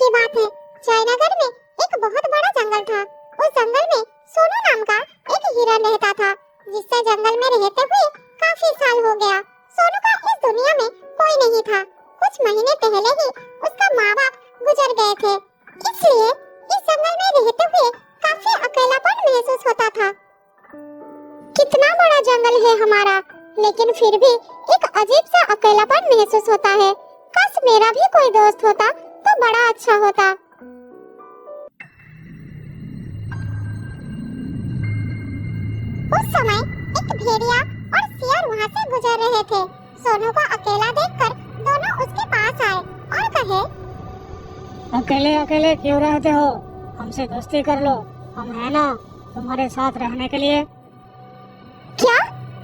की बात है, जयनगर में एक बहुत बड़ा जंगल था। उस जंगल में सोनू नाम का एक हिरन रहता था, जिससे जंगल में रहते हुए काफी साल हो गया। सोनू का इस दुनिया में कोई नहीं था। कुछ महीने पहले ही उसका माँ बाप गुजर गए थे, इसलिए इस जंगल में रहते हुए काफी अकेलापन महसूस होता था। कितना बड़ा जंगल है हमारा, लेकिन फिर भी एक अजीब सा अकेलापन महसूस होता है। काश मेरा भी कोई दोस्त होता तो बड़ा अच्छा होता। उस समय एक भेड़िया और शेर वहाँ से गुजर रहे थे। सोनू को अकेला देखकर दोनों उसके पास आए और कहे, अकेले अकेले क्यों रहते हो? हमसे दोस्ती कर लो, हम है ना तुम्हारे साथ रहने के लिए। क्या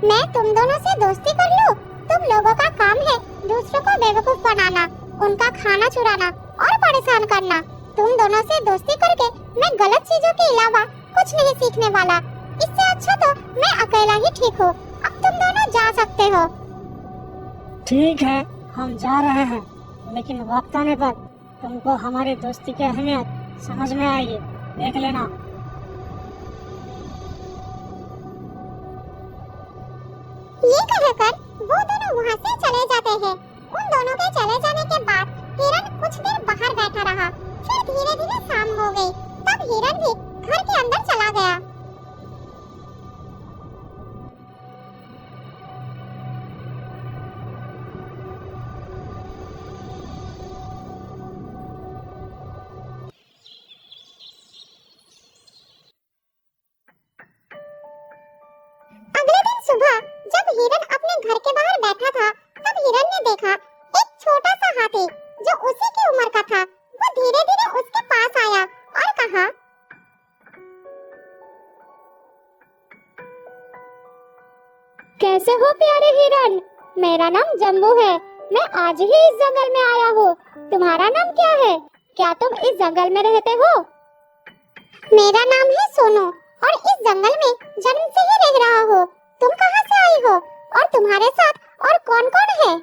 मैं तुम दोनों से दोस्ती कर लूं? तुम लोगों का काम है दूसरों को बेवकूफ बनाना, उनका खाना चुराना और परेशान करना। तुम दोनों से दोस्ती करके मैं गलत चीजों के अलावा कुछ नहीं सीखने वाला। इससे अच्छा तो मैं अकेला ही ठीक हूँ। अब तुम दोनों जा सकते हो। ठीक है, हम जा रहे हैं, लेकिन वक्त आने पर तुमको हमारी दोस्ती की अहमियत समझ में आएगी, देख लेना। ये कहकर वो दोनों वहाँ से चले जाते हैं। उन दोनों के चले जाने के बाद हिरन कुछ देर बाहर बैठा रहा। फिर धीरे धीरे शाम हो गई। तब हिरन भी घर के अंदर चला गया। अगले दिन सुबह जब हिरन अपने घर के बाहर बैठा था, तब हिरन ने देखा एक छोटा सा हाथी जो उसी की उम्र का था। वो धीरे धीरे उसके पास आया और कहा, कैसे हो प्यारे हिरन? मेरा नाम जम्बू है। मैं आज ही इस जंगल में आया हूँ। तुम्हारा नाम क्या है? क्या तुम इस जंगल में रहते हो? मेरा नाम है सोनू और इस जंगल में जन्म से ही रह रहा हूँ। तुम कहाँ से आई हो और तुम्हारे साथ और कौन कौन है?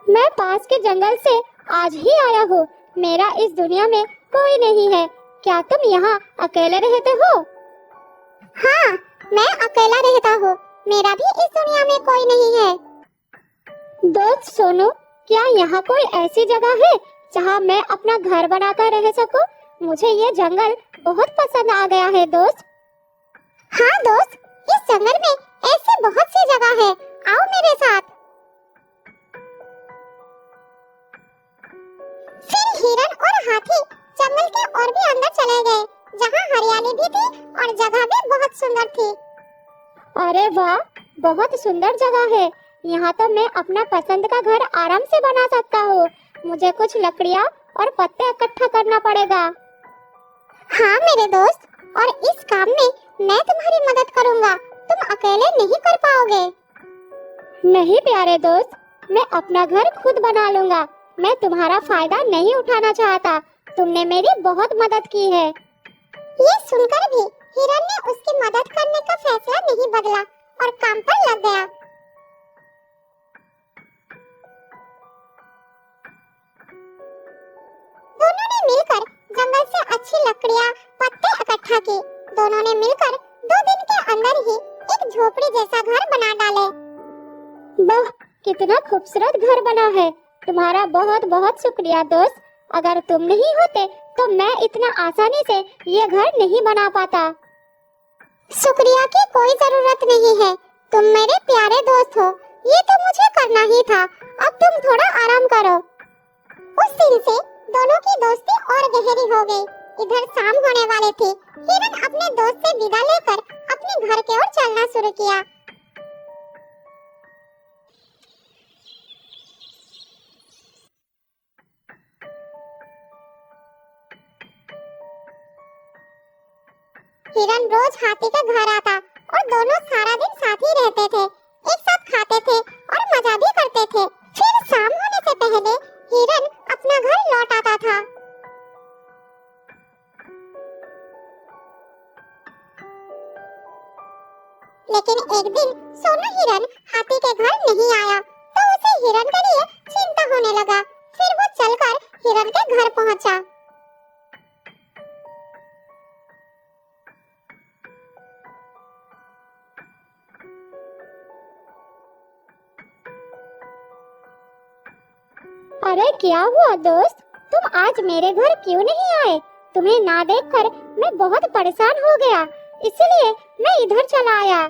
मैं पास के जंगल से आज ही आया हूँ। मेरा इस दुनिया में कोई नहीं है। क्या तुम यहाँ अकेले रहते हो? हाँ, मैं अकेला रहता हूँ। मेरा भी इस दुनिया में कोई नहीं है। दोस्त सोनू, क्या यहाँ कोई ऐसी जगह है जहाँ मैं अपना घर बनाकर रह सकूं? मुझे ये जंगल बहुत पसंद आ गया है दोस्त। हाँ दोस्त, इस जंगल में ऐसी बहुत सी जगह है। आओ मेरे साथ। फिर हिरन और हाथी जंगल के और भी अंदर चले गए, जहाँ हरियाली भी थी और जगह भी बहुत सुंदर थी। अरे वाह, बहुत सुंदर जगह है। यहाँ तो मैं अपना पसंद का घर आराम से बना सकता हूँ। मुझे कुछ लकड़ियाँ और पत्ते इकट्ठा करना पड़ेगा। हाँ मेरे दोस्त, और इस काम में मैं तुम्हारी मदद करूँगा। तुम अकेले नहीं कर पाओगे। नहीं प्यारे दोस्त, मैं अपना घर खुद बना लूँगा। मैं तुम्हारा फायदा नहीं उठाना चाहता। तुमने मेरी बहुत मदद की है। ये सुनकर भी हिरन ने उसकी मदद करने का फैसला नहीं बदला और काम पर लग गया। दोनों ने मिलकर जंगल से अच्छी लकड़ियाँ, पत्ते इकट्ठा किए। दोनों ने मिलकर 2 दिन के अंदर ही एक झोपड़ी जैसा घर बना डाले। वाह, कितना खूबसूरत घर बना है। तुम्हारा बहुत बहुत शुक्रिया दोस्त। अगर तुम नहीं होते तो मैं इतना आसानी से ये घर नहीं बना पाता। शुक्रिया की कोई जरूरत नहीं है। तुम मेरे प्यारे दोस्त हो। ये तो मुझे करना ही था। अब तुम थोड़ा आराम करो। उस दिन से दोनों की दोस्ती और गहरी हो गई। इधर शाम होने वाली थी। हिरन अपने दोस्त से विदा लेकर अपने घर की ओर चलना शुरू किया। हिरन रोज हाथी के घर आता और दोनों सारा दिन साथ ही रहते थे। एक साथ खाते थे और मजा भी करते थे। फिर शाम होने से पहले हिरन अपना घर लौट आता था। लेकिन एक दिन सोनू हिरन हाथी के घर नहीं आया तो उसे हिरन के लिए चिंता होने लगा। फिर वो चलकर हिरन के घर पहुंचा। अरे क्या हुआ दोस्त, तुम आज मेरे घर क्यों नहीं आए? तुम्हें ना देखकर मैं बहुत परेशान हो गया, इसलिए मैं इधर चला आया।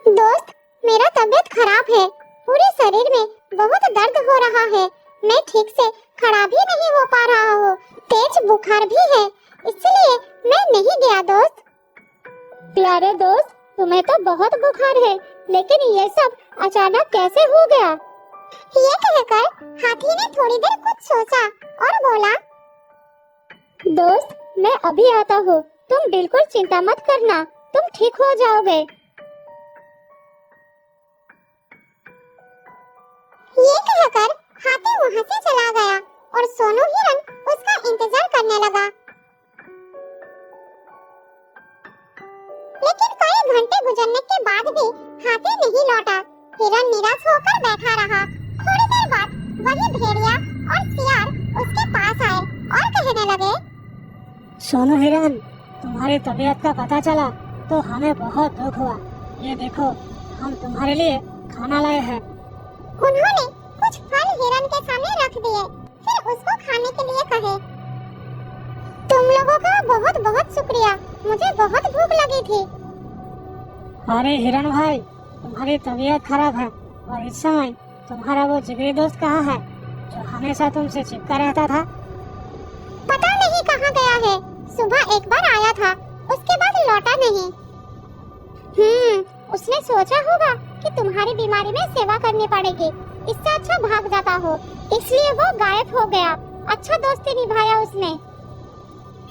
दोस्त, मेरा तबीयत खराब है, पूरे शरीर में बहुत दर्द हो रहा है, मैं ठीक से खड़ा भी नहीं हो पा रहा हूँ, तेज बुखार भी है, इसलिए मैं नहीं गया दोस्त। प्यारे दोस्त, तुम्हें तो बहुत बुखार है, लेकिन ये सब अचानक कैसे हो गया? ये कहकर हाथी ने थोड़ी देर कुछ सोचा और बोला, दोस्त मैं अभी आता हूँ, तुम बिल्कुल चिंता मत करना, तुम ठीक हो जाओगे। ये कहकर हाथी वहाँ से चला गया और सोनू हिरन उसका इंतजार करने लगा। लेकिन कई घंटे गुजरने के बाद भी हाथी नहीं लौटा। हिरन निराश होकर बैठा रहा। थोड़ी देर बाद वही भेड़िया और सियार उसके पास आए और कहने लगे, सोनू हिरन, तुम्हारी तबीयत का पता चला तो हमें बहुत दुख हुआ। ये देखो, हम तुम्हारे लिए खाना लाए हैं। उन्होंने कुछ फल हिरन के सामने रख दिए, फिर उसको खाने के लिए कहे, तुम लोगों का बहुत बहुत शुक्रिया, मुझे बहुत भूख लगी थी। अरे हिरन भाई, तुम्हारी तबीयत खराब है और इस समय तुम्हारा वो जिगरी दोस्त कहाँ है जो हमेशा तुमसे चिपका रहता था? पता नहीं कहाँ गया है, सुबह एक बार आया था, उसके बाद लौटा नहीं। उसने सोचा होगा कि तुम्हारी बीमारी में सेवा करनी पड़ेगी, इससे अच्छा भाग जाता हो, इसलिए वो गायब हो गया। अच्छा दोस्ती निभाया उसने।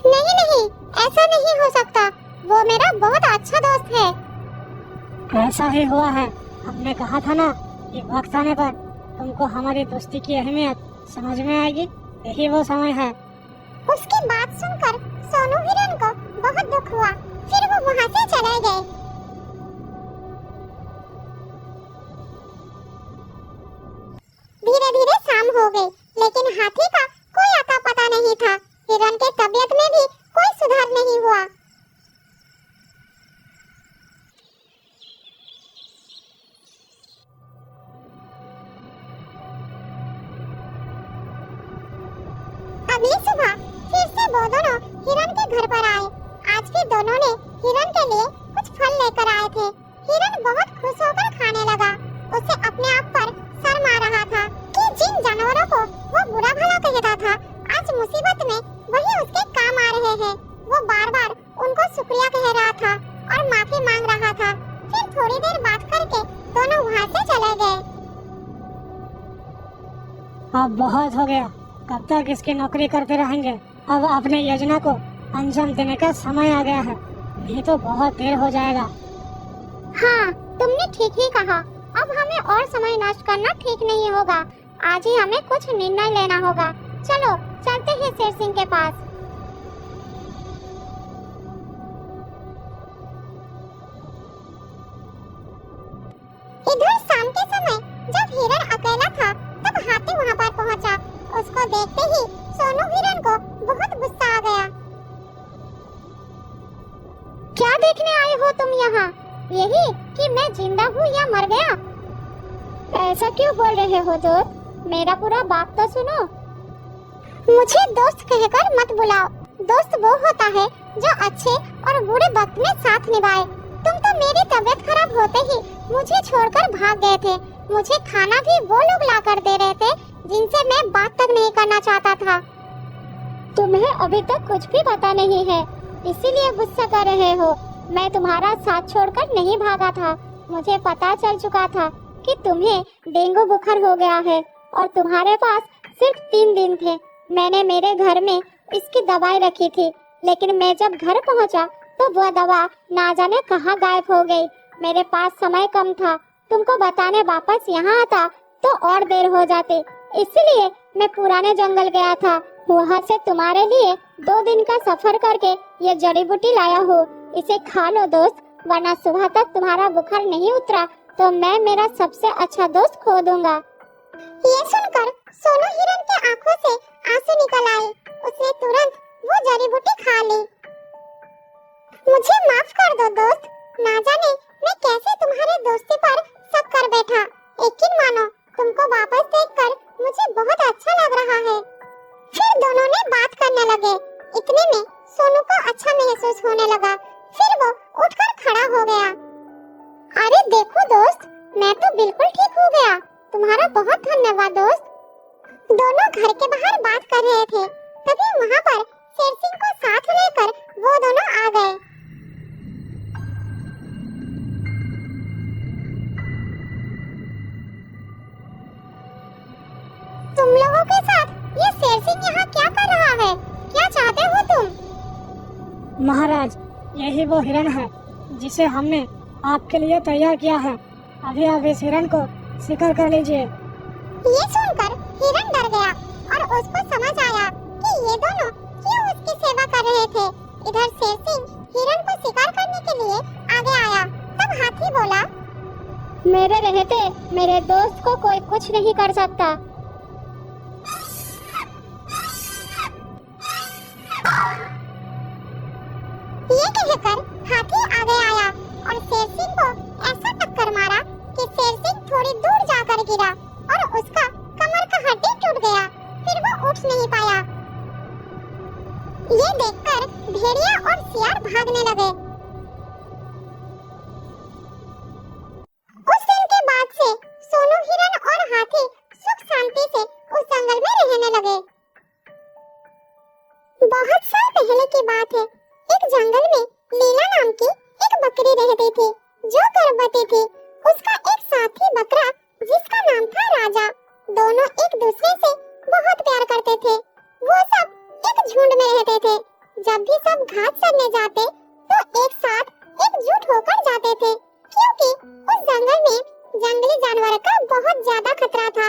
नहीं नहीं, ऐसा नहीं हो सकता, वो मेरा बहुत अच्छा दोस्त है। ऐसा ही हुआ है, हमने कहा था ना कि वक्त आने पर तुमको हमारी दोस्ती की अहमियत समझ में आएगी, यही वो समय है। उसकी बात सुनकर सोनू हिरन को बहुत दुख हुआ, फिर वो वहाँ से चले गए। धीरे धीरे शाम हो गई, लेकिन हाथी का कोई आता पता नहीं था। हिरन के तबीयत में भी कोई सुधार नहीं हुआ। अगली सुबह फिर से वो दोनों हिरन के घर पर आए। आज भी दोनों ने हिरन के लिए कुछ फल लेकर आए थे। हिरन बहुत खुश होकर खाने लगा। उसे अपने आप पर शर्म आ रहा था कि जिन जानवरों को वो बुरा भला कहता था, आज मुसीबत में वही उसके काम आ रहे हैं। वो बार बार उनको शुक्रिया कह रहा था और माफी मांग रहा था। फिर थोड़ी देर बात करके दोनों वहाँ से चले गए। अब बहुत हो गया, कब तक इसकी नौकरी करते रहेंगे? अब अपने योजना को अंजाम देने का समय आ गया है, नहीं तो बहुत देर हो जाएगा। हाँ, तुमने ठीक ही कहा। अब हमें और समय नष्ट करना ठीक नहीं होगा। आज ही हमें कुछ निर्णय लेना होगा। चलो चलते हैं शेर सिंह के पास। इधर शाम के समय जब हिरन अकेला था, तब हाथी वहाँ पर पहुँचा। उसको देखते ही सोनू हिरन को बहुत गुस्सा आ गया। क्या देखने आए हो तुम यहाँ? यही कि मैं जिंदा हूँ या मर गया? ऐसा क्यों बोल रहे हो दोस्त? मेरा पूरा बात तो सुनो। मुझे दोस्त कहकर मत बुलाओ। दोस्त वो होता है जो अच्छे और बुरे वक्त में साथ निभाए। तुम तो मेरी तबीयत खराब होते ही मुझे छोड़कर भाग गए थे। मुझे खाना भी वो लोग ला कर दे रहे थे जिनसे मैं बात तक नहीं करना चाहता था। तुम्हें अभी तक कुछ भी पता नहीं है, इसीलिए गुस्सा कर रहे हो। मैं तुम्हारा साथ छोड़कर नहीं भागा था। मुझे पता चल चुका था कि तुम्हें डेंगू बुखार हो गया है और तुम्हारे पास सिर्फ 3 दिन थे। मैंने मेरे घर में इसकी दवाई रखी थी, लेकिन मैं जब घर पहुंचा तो वह दवा ना जाने कहाँ गायब हो गई। मेरे पास समय कम था, तुमको बताने वापस यहाँ आता तो और देर हो जाती, इसलिए मैं पुराने जंगल गया था। वहाँ से तुम्हारे लिए 2 दिन का सफर करके ये जड़ी बूटी लाया हूँ। इसे खा लो दोस्त, वरना सुबह तक तुम्हारा बुखार नहीं उतरा तो मैं मेरा सबसे अच्छा दोस्त खो दूंगा। ये सुनकर सोनू हिरन के आंखों से आंसू निकल आए। उसने तुरंत वो जड़ी बूटी खा ली। मुझे माफ कर दो दोस्त, ना जाने मैं कैसे तुम्हारे दोस्ती पर शक कर बैठा। यकीन मानो, तुमको वापस देखकर मुझे बहुत अच्छा लग रहा है। फिर दोनों ने बात करने लगे। इतने में सोनू को अच्छा महसूस होने लगा। फिर वो उठकर खड़ा हो गया। अरे देखो दोस्त, मैं तो बिल्कुल ठीक हो गया। तुम्हारा बहुत धन्यवाद दोस्त। दोनों घर के बाहर बात कर रहे थे, तभी वहाँ पर शेर सिंह को साथ लेकर वो दोनों आ गए। तुम लोगों के साथ ये शेर सिंह यहाँ क्या कर रहा है? क्या चाहते हो तुम? महाराज, यही वो हिरण है जिसे हमने आपके लिए तैयार किया है। अभी आप इस हिरण को शिकार कर लीजिए। ये सुनकर हिरण डर गया और उसको समझ आया कि ये दोनों क्यों उसकी सेवा कर रहे थे। इधर शेर सिंह हिरण को शिकार करने के लिए आगे आया। तब हाथी बोला, मेरे रहते मेरे दोस्त को कोई कुछ नहीं कर सकता। ये कहकर हाथी आगे आया और शेर सिंह को ऐसा टक्कर मारा कि शेर सिंह थोड़ी दूर जाकर गिरा और उसका कमर का हड्डी टूट गया। फिर वो उठ नहीं पाया। ये देखकर भेड़िया और सियार भागने लगे। उस दिन के बाद से सोनू हिरण और हाथी सुख शांति से उस जंगल में रहने लगे। बहुत साल पहले की बात है। एक जंगल में लीला नाम की एक बकरी रहती थी जो गर्भवती थी। उसका एक साथी बकरा जिसका नाम था राजा। दोनों एक दूसरे से बहुत प्यार करते थे। वो सब एक झुंड में रहते थे। जब भी सब घास चरने जाते तो एक साथ एकजुट होकर जाते थे, क्योंकि उस जंगल में जंगली जानवर का बहुत ज्यादा खतरा था।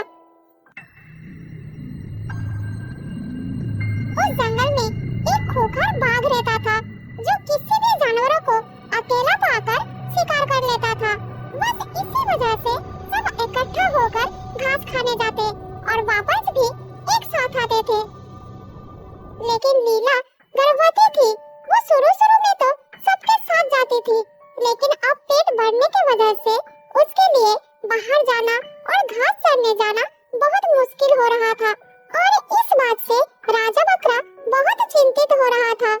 उस जंगल में एक खूंखार बाघ रहता था जो किसी भी जानवरों को अकेला पाकर शिकार कर लेता था। बस इसी वजह से सब इकट्ठा होकर घास खाने जाते और वापस भी एक साथ आते थे। लेकिन लीला गर्भवती थी। वो शुरू में तो सबके साथ जाती थी, लेकिन अब पेट भरने की वजह से उसके लिए बाहर जाना और घास चरने जाना बहुत मुश्किल हो रहा था। और इस बात से राजा बकरा बहुत चिंतित हो रहा था।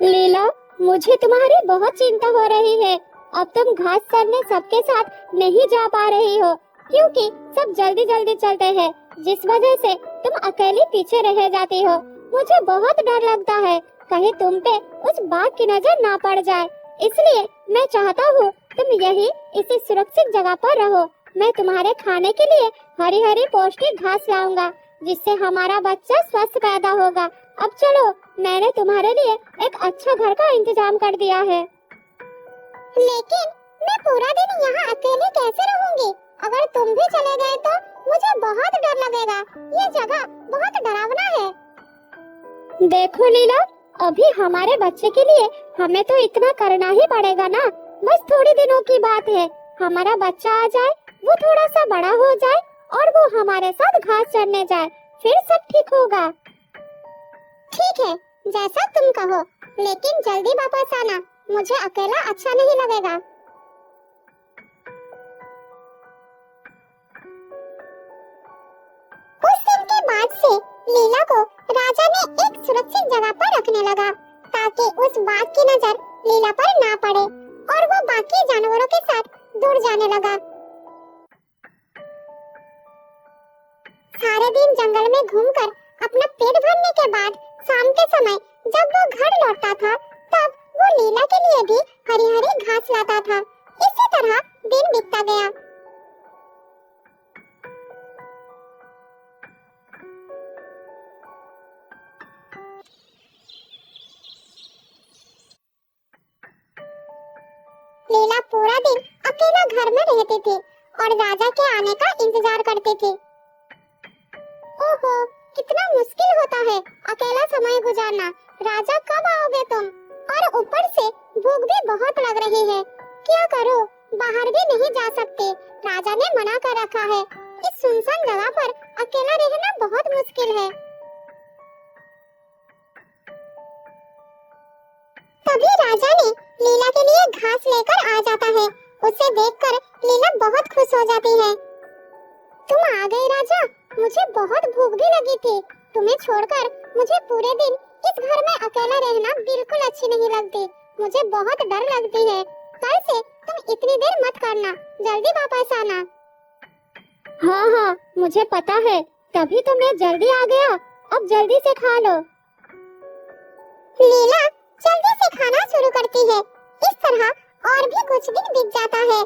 लीला, मुझे तुम्हारी बहुत चिंता हो रही है। अब तुम घास चरने सबके साथ नहीं जा पा रही हो, क्योंकि सब जल्दी जल्दी चलते हैं, जिस वजह से तुम अकेली पीछे रह जाती हो। मुझे बहुत डर लगता है कहीं तुम पे उस बाघ की नजर ना पड़ जाए। इसलिए मैं चाहता हूँ तुम यही इसी सुरक्षित जगह पर रहो। मैं तुम्हारे खाने के लिए हरी हरी पौष्टिक घास लाऊंगा, जिससे हमारा बच्चा स्वस्थ पैदा होगा। अब चलो, मैंने तुम्हारे लिए एक अच्छा घर का इंतजाम कर दिया है। लेकिन मैं पूरा दिन यहाँ अकेले कैसे रहूंगी? अगर तुम भी चले गए तो मुझे बहुत डर लगेगा। ये जगह बहुत डरावना है। देखो लीला, अभी हमारे बच्चे के लिए हमें तो इतना करना ही पड़ेगा ना। बस थोड़ी दिनों की बात है। हमारा बच्चा आ जाए, वो थोड़ा सा बड़ा हो जाए और वो हमारे साथ घास चरने जाए, फिर सब ठीक होगा। ठीक है, जैसा तुम कहो, लेकिन जल्दी वापस आना। मुझे अकेला अच्छा नहीं लगेगा। उस दिन के बाद से लीला को राजा ने एक सुरक्षित जगह पर रखने लगा, ताकि उस बाघ की नजर लीला पर ना पड़े और वो बाकी जानवरों के साथ दूर जाने लगा। सारे दिन जंगल में घूमकर अपना पेट भरने के बाद शाम के समय जब वो घर लौटता था, तब वो लीला के लिए भी हरी हरी घास लाता था। इसी तरह दिन बीतता गया। लीला पूरा दिन अकेला घर में रहती थी और राजा के आने का इंतजार करती थी। ओहो, कितना मुश्किल होता है अकेला समय गुजारना। राजा कब आओगे तुम? और ऊपर से भूख भी बहुत लग रही है। क्या करूं? बाहर भी नहीं जा सकते। राजा ने मना कर रखा है। इस सुनसान जगह पर अकेला रहना बहुत मुश्किल है। तभी राजा ने लीला के लिए घास लेकर आ जाता है। उसे देखकर लीला बहुत खुश हो जाती है। तुम आ गए राजा, मुझे बहुत भूख भी लगी थी। तुम्हें छोड़कर मुझे पूरे दिन इस घर में अकेला रहना बिल्कुल अच्छी नहीं लगती। मुझे बहुत डर लगती है। कल से तुम इतनी देर मत करना, जल्दी वापस आना। हाँ हाँ, मुझे पता है, तभी तो मैं जल्दी आ गया। अब जल्दी से खा लो। लीला जल्दी से खाना शुरू करती है। इस तरह और भी कुछ दिन बीत जाता है।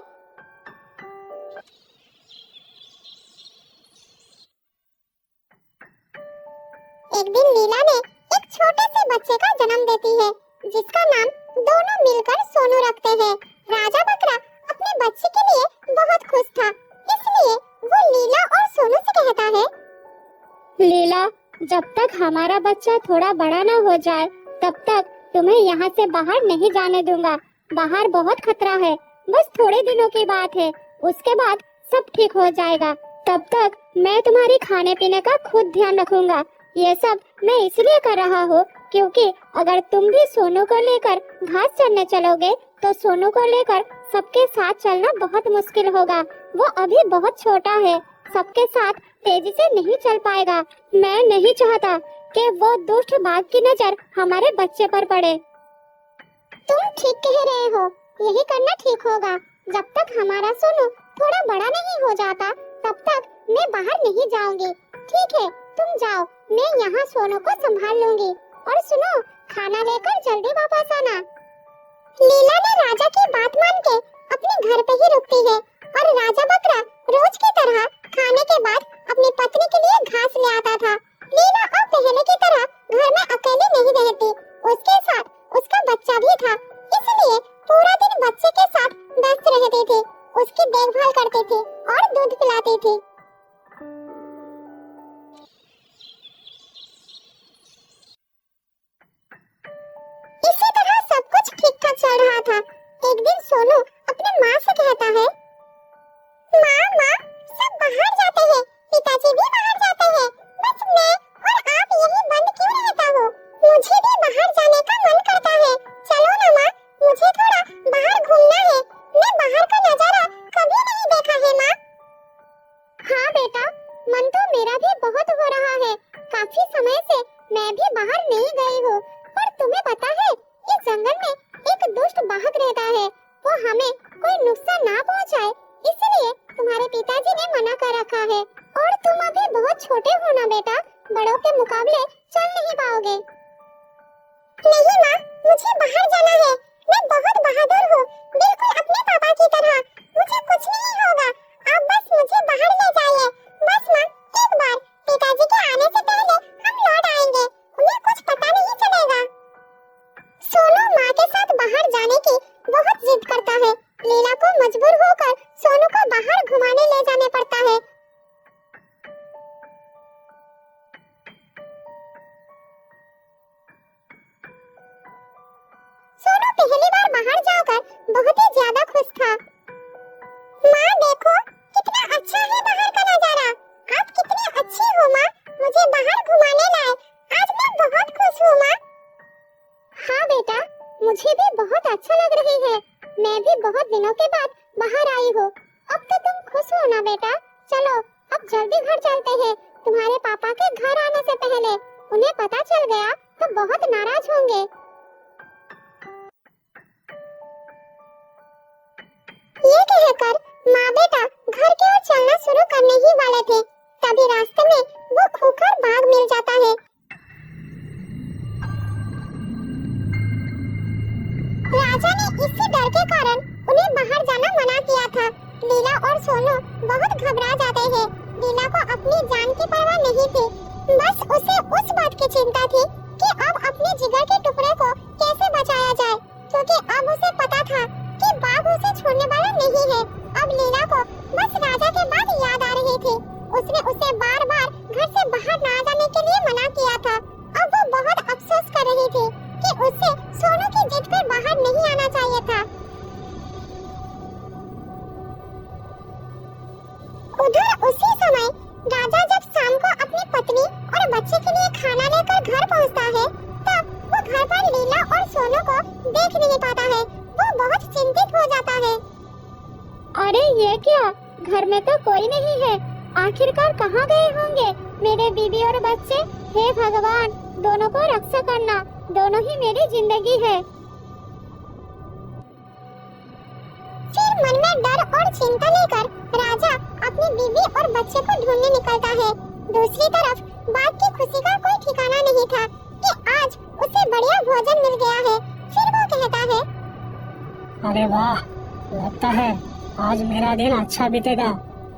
एक दिन लीला ने एक छोटे से बच्चे का जन्म देती है, जिसका नाम दोनों मिलकर सोनू रखते हैं। राजा बकरा अपने बच्चे के लिए बहुत खुश था, इसलिए वो लीला और सोनू से कहता है, लीला, जब तक हमारा बच्चा थोड़ा बड़ा न हो जाए, तब तक तुम्हें यहाँ से बाहर नहीं जाने दूंगा। बाहर बहुत खतरा है। बस थोड़े दिनों की बात है, उसके बाद सब ठीक हो जाएगा। तब तक मैं तुम्हारी खाने पीने का खुद ध्यान रखूंगा। ये सब मैं इसलिए कर रहा हूँ क्योंकि अगर तुम भी सोनू को लेकर घास चरने चलोगे तो सोनू को लेकर सबके साथ चलना बहुत मुश्किल होगा। वो अभी बहुत छोटा है, सबके साथ तेजी से नहीं चल पाएगा। मैं नहीं चाहता कि वो दुष्ट बाघ की नजर हमारे बच्चे पर पड़े। तुम ठीक कह रहे हो, यही करना ठीक होगा। जब तक हमारा सोनू थोड़ा बड़ा नहीं हो जाता, तब तक मैं बाहर नहीं जाऊंगी। ठीक है, तुम जाओ, मैं यहाँ सोनू को संभाल लूंगी। और सुनो, खाना लेकर जल्दी वापस आना। लीला ने राजा की बात मान के अपने घर पे ही रुकती है और राजा बकरा रोज की तरह खाने के बाद अपनी पत्नी के लिए घास ले आता था। लीला अब पहले की तरह घर में अकेली नहीं रहती, उसके साथ उसका बच्चा भी था, इसलिए पूरा दिन बच्चे के साथ व्यस्त रहती थी, उसकी देखभाल करती थी और दूध पिलाती थी। इसी तरह सब कुछ ठीक ठाक चल रहा था। एक दिन सोनू अपने माँ से कहता है, माँ, सब बाहर जाते हैं, पिताजी भी बाहर जाते हैं, बस मैं और आप यही बंद क्यों रहता हो? मुझे भी बाहर जाने का मन करता है। चलो ना माँ, मुझे थोड़ा बाहर घूमना है। मैं बाहर का नजारा कभी नहीं देखा है माँ। हाँ बेटा, मन तो मेरा भी बहुत हो रहा है। काफी समय से मैं भी बाहर नहीं गई हूँ। पर तुम्हें पता है, इस जंगल में एक दुष्ट बाघ रहता है। वो हमें कोई नुकसान ना पहुँचाए, इसलिए तुम्हारे पिताजी ने मना कर रखा है। और तुम अभी बहुत छोटे हो ना बेटा, बड़ों के मुकाबले चल नहीं पाओगे। नहीं माँ, मुझे बाहर जाना है। मैं बहुत बहादुर हूँ, बिल्कुल अपने पापा की तरह। मुझे कुछ नहीं होगा, आप बस मुझे बाहर ले जाइए। बस माँ, एक बार पिताजी के आने से पहले हम लौट आएंगे, उन्हें कुछ पता नहीं चलेगा। सोनू माँ के साथ बाहर जाने की बहुत जिद करता है। लीला को मजबूर होकर सोनू को बाहर घुमाने ले जाने पड़ता है। सोनू पहली बार बाहर जाकर बहुत ही ज्यादा खुश था। माँ देखो, कितना अच्छा है बाहर का नजारा। आप कितनी अच्छी हो माँ, मुझे बाहर घुमाने लाए। आज मैं बहुत खुश हूँ माँ। हाँ बेटा, मुझे भी बहुत अच्छा लग रही है। मैं भी बहुत दिनों के बाद बाहर आई हूँ। अब तो तुम खुश हो ना बेटा? चलो अब जल्दी घर चलते हैं। तुम्हारे पापा के घर आने से पहले उन्हें पता चल गया तो बहुत नाराज होंगे। ये कहकर माँ बेटा घर की ओर चलना शुरू करने ही वाले थे, तभी रास्ते में वो खूंखार बाघ मिल जाता है। राजा ने इसी डर के कारण उन्हें बाहर जाना मना किया था। लीला और सोनू बहुत घबरा जाते हैं। लीला को अपनी जान की परवाह नहीं थी, बस उसे उस बात की चिंता थी कि अब अपने जिगर के टुकड़े को कैसे बचाया जाए, क्योंकि अब उसे पता था कि बाघ उसे छोड़ने वाला नहीं है। अब लीला को बस राजा के बात याद आ रही थी। उसने उसे बार-बार घर से बाहर ना जाने के लिए मना किया था। अब वो बहुत अफसोस कर रही थी कि उसे सोनू की जिद पर बाहर नहीं आना चाहिए था। उधर उसी समय राजा जब शाम को अपनी पत्नी और बच्चे के लिए खाना लेकर घर पहुंचता है, तब वो घर पर लीला और सोनू को देख नहीं पाता है। वो बहुत चिंतित हो जाता है। अरे ये क्या, घर में तो कोई नहीं है। आखिरकार कहाँ गए होंगे मेरे बीबी और बच्चे? हे भगवान, दोनों को रक्षा करना, दोनों ही मेरी जिंदगी है। फिर मन में डर और चिंता लेकर राजा अपनी बीवी और बच्चे को ढूंढने निकलता है। दूसरी तरफ बाघ की खुशी का कोई ठिकाना नहीं था कि आज उसे बढ़िया भोजन मिल गया है। फिर वो कहता है, अरे वाह, लगता है आज मेरा दिन अच्छा बीतेगा।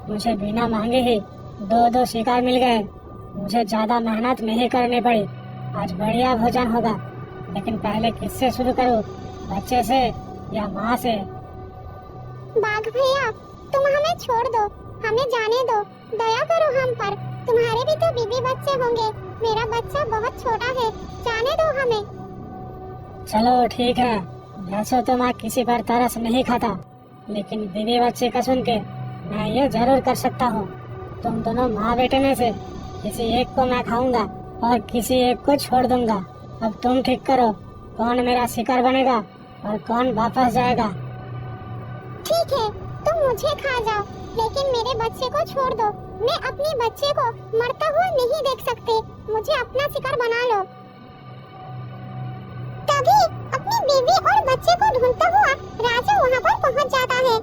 मुझे बिना मांगे ही दो शिकार मिल गए। मुझे ज्यादा मेहनत नहीं करनी पड़ी। आज बढ़िया भोजन होगा। लेकिन पहले किससे शुरू करूं, बच्चे से या माँ से? बाघ भैया, तुम हमें छोड़ दो, हमें जाने दो, दया करो हम पर। तुम्हारे भी तो बीबी बच्चे होंगे। मेरा बच्चा बहुत छोटा है, जाने दो हमें। चलो ठीक है, वैसे तो मैं किसी पर तरस नहीं खाता, लेकिन बीवी बच्चे का सुन के मैं ये जरूर कर सकता हूँ। तुम दोनों माँ बेटे में से किसी एक को मैं खाऊंगा और किसी एक को छोड़ दूंगा। अब तुम ठीक करो, कौन मेरा शिकार बनेगा और कौन वापस जाएगा। ठीक है, तुम मुझे खा जाओ, लेकिन मेरे बच्चे को छोड़ दो। मैं अपने बच्चे को मरता हुआ नहीं देख सकती। मुझे अपना शिकार बना लो। तभी अपनी बीवी और बच्चे को ढूंढता हुआ राजा वहाँ पर पहुँच जाता है।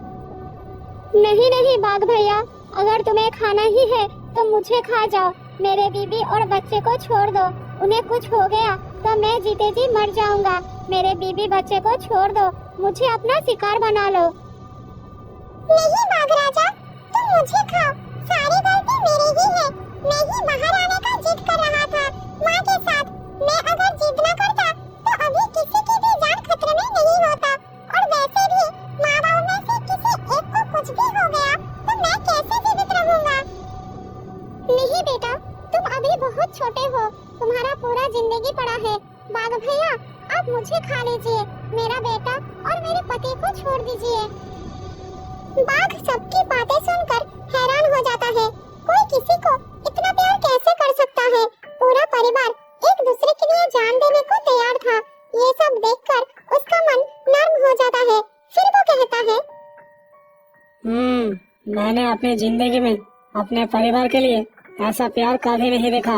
नहीं नहीं बाघ भैया, अगर तुम्हें खाना ही है तो मुझे खा जाओ। मेरे बीवी और बच्चे को छोड़ दो। उन्हें कुछ हो गया तो मैं जीते जी मर जाऊंगा। मेरे बीवी बच्चे को छोड़ दो, मुझे अपना शिकार बना लो। नहीं बाघ राजा, तुम मुझे खाओ। सारी गलती मेरी ही है। मैं ही बाहर आने का जिद कर रहा था माँ के साथ। मैं अगर जिद न करता तो अभी किसी की भी जान खतरे में नहीं होता। और वैसे भी माँ बाप में से किसी एक को कुछ भी हो गया तो मैं कैसे जीवित रहूंगा? नहीं बेटा, तुम अभी बहुत छोटे हो, तुम्हारा पूरा जिंदगी पड़ा है। बाघ भैया, आप मुझे खा लीजिए। मेरा बेटा और मेरे पति को छोड़ दीजिए। बाघ सबकी बातें सुनकर हैरान हो जाता है। कोई किसी को इतना प्यार कैसे कर सकता है? पूरा परिवार एक दूसरे के लिए जान देने को तैयार था। ये सब देखकर उसका मन नर्म हो जाता है। फिर वो कहता है, मैंने अपनी जिंदगी में अपने परिवार के लिए ऐसा प्यार कभी नहीं देखा।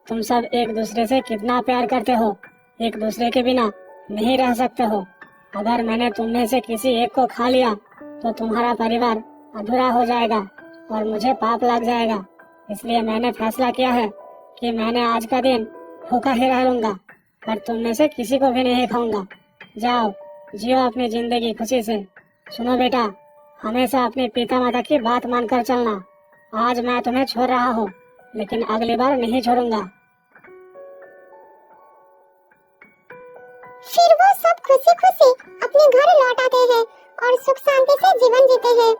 तुम सब एक दूसरे से कितना प्यार करते हो, एक दूसरे के बिना नहीं रह सकते हो। अगर मैंने तुम में से किसी एक को खा लिया तो तुम्हारा परिवार अधूरा हो जाएगा और मुझे पाप लग जाएगा। इसलिए मैंने फैसला किया है कि मैंने आज का दिन भूखा ही रह लूंगा, पर तुम में से किसी को भी नहीं खाऊंगा। जाओ, जियो अपनी जिंदगी खुशी से। सुनो बेटा, हमेशा अपने पिता माता की बात मानकर चलना। आज मैं तुम्हें छोड़ रहा हूँ, लेकिन अगली बार नहीं छोड़ूंगा। फिर वो सब खुशी खुशी अपने घर लौट आते हैं और सुख शांति से जीवन जीते हैं।